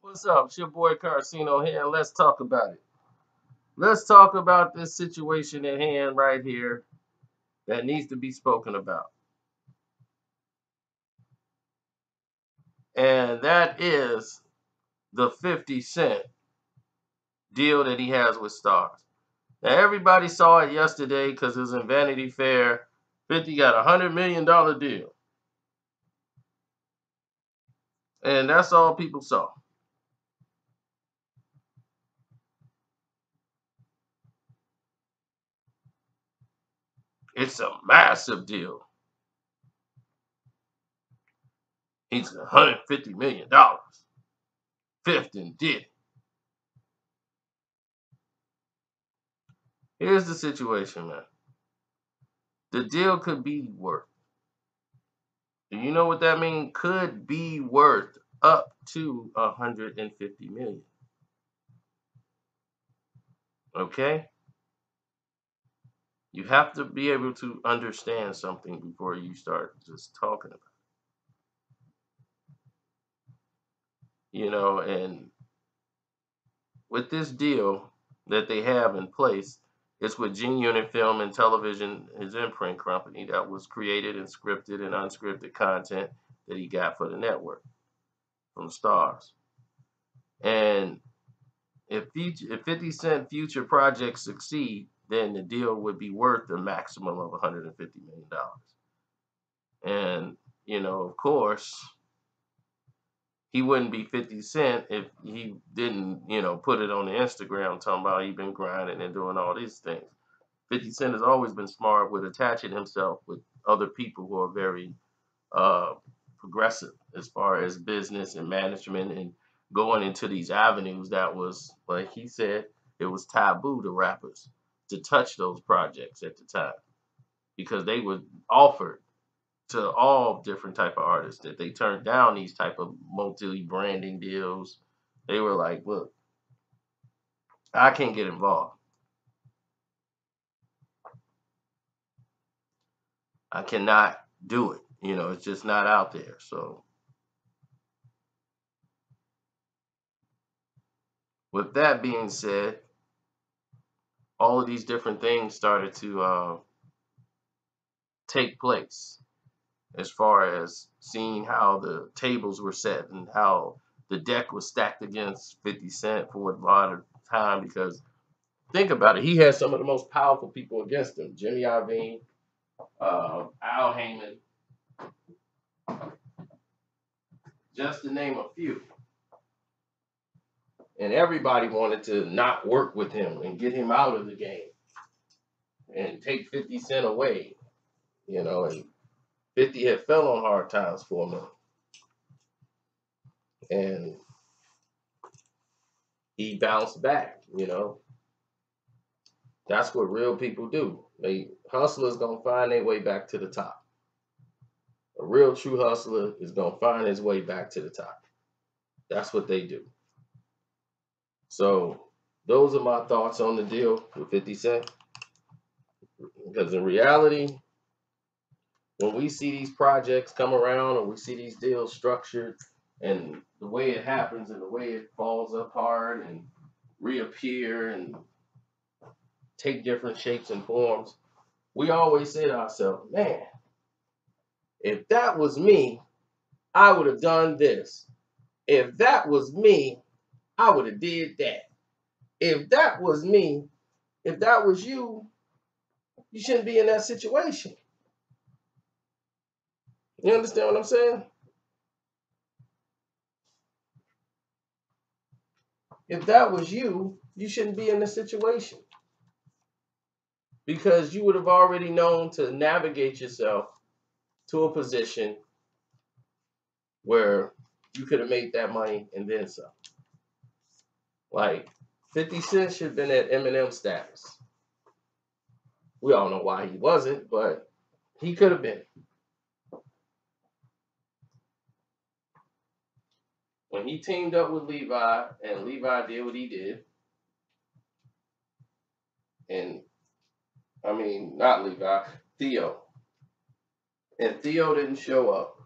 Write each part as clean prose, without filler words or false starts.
What's up? It's your boy Carcino here, and let's talk about it. Let's talk about this situation at hand right here that needs to be spoken about. And that is the 50 Cent deal that he has with Stars. Now, everybody saw it yesterday because it was in Vanity Fair. 50 got a $100 million deal. And that's all people saw. It's a massive deal. He's $150 million. Fifth and did it. Here's the situation, man. The deal could be worth. Do you know what that means? Could be worth up to 150 million. Okay? You have to be able to understand something before you start just talking about it. And with this deal that they have in place, it's with Gene Unit Film and Television, his imprint company that was created and scripted and unscripted content that he got for the network from Stars. And if 50 Cent future projects succeed, then the deal would be worth a maximum of $150 million. And, of course, he wouldn't be 50 Cent if he didn't, put it on the Instagram talking about he been grinding and doing all these things. 50 Cent has always been smart with attaching himself with other people who are very uh, progressive as far as business and management and going into these avenues that was, like he said, it was taboo to rappers to touch those projects at the time because they were offered to all different type of artists that they turned down these type of multi-branding deals. They were like, look, I can't get involved. I cannot do it. It's just not out there. So with that being said, all of these different things started to take place as far as seeing how the tables were set and how the deck was stacked against 50 Cent for a lot of time. Because think about it, he had some of the most powerful people against him: Jimmy Iovine, Al Heyman, just to name a few. And everybody wanted to not work with him and get him out of the game and take 50 Cent away. And 50 had fell on hard times for a minute. And he bounced back. That's what real people do. Hustlers gonna find their way back to the top. A real true hustler is gonna find his way back to the top. That's what they do. So those are my thoughts on the deal with 50 Cent. Because in reality, when we see these projects come around and we see these deals structured and the way it happens and the way it falls apart and reappear and take different shapes and forms, we always say to ourselves, man, if that was me, I would have done this. If that was me, I would have did that. If that was me, if that was you, you shouldn't be in that situation. You understand what I'm saying? If that was you, you shouldn't be in this situation because you would have already known to navigate yourself to a position where you could have made that money and then some. Like 50 Cent should have been at Eminem status. We all know why he wasn't, but he could have been. When he teamed up with Levi and Levi did what he did, and I mean, not Levi, Theo. And Theo didn't show up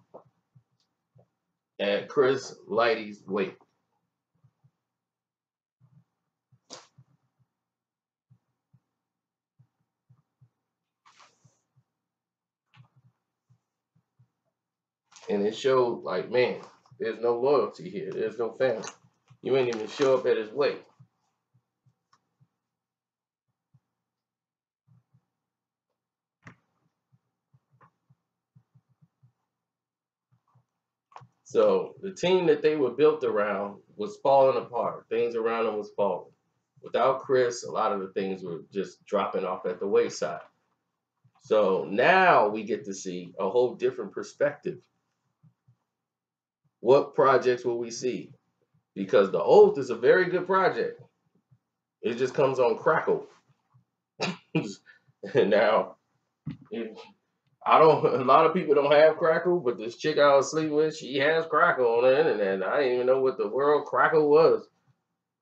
at Chris Lighty's wake. And it showed like, man, there's no loyalty here. There's no family. You ain't even show up at his wake. So the team that they were built around was falling apart. Things around them was falling. Without Chris, a lot of the things were just dropping off at the wayside. So now we get to see a whole different perspective. What projects will we see? Because The Oath is a very good project. It just comes on Crackle. And now, I don't. A lot of people don't have Crackle, but this chick I was sleeping with, she has Crackle on the internet. I didn't even know what the world Crackle was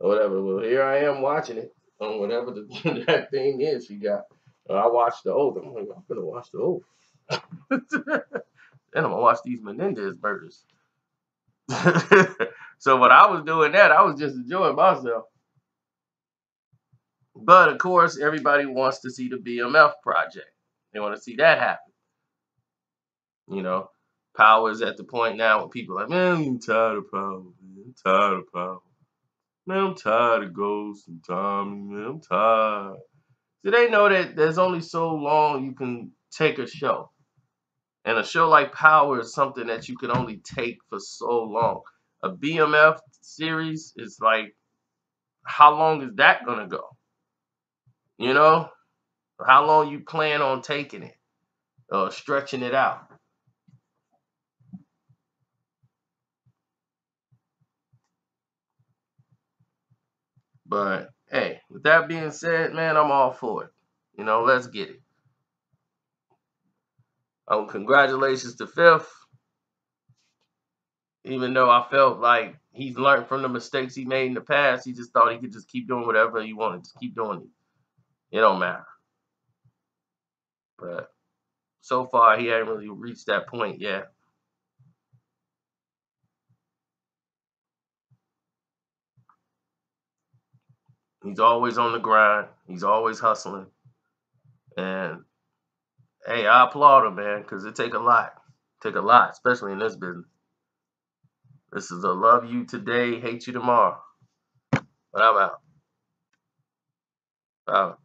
or whatever. Well, here I am watching it on whatever that thing is she got. I watched The Oath. I'm like, I'm gonna watch The Oath. Then I'm gonna watch these Menendez murders. So when I was doing that, I was just enjoying myself. But of course, everybody wants to see the BMF project. They want to see that happen. You know, Power's at the point now where people are like, man, I'm tired of Power. Man. I'm tired of Power. Man, I'm tired of Ghost and Tommy. Man, I'm tired. So they know that there's only so long you can take a show. And a show like Power is something that you can only take for so long. A BMF series is like, how long is that going to go? You know? How long you plan on taking it or stretching it out? But hey, with that being said, man, I'm all for it. You know, let's get it. Congratulations to Fifth. Even though I felt like he's learned from the mistakes he made in the past, he just thought he could just keep doing whatever he wanted. Just keep doing it. It don't matter. But so far, he hasn't really reached that point yet. He's always on the grind. He's always hustling. And hey, I applaud him, man, because it take a lot. Take a lot, especially in this business. This is a love you today, hate you tomorrow. But I'm out.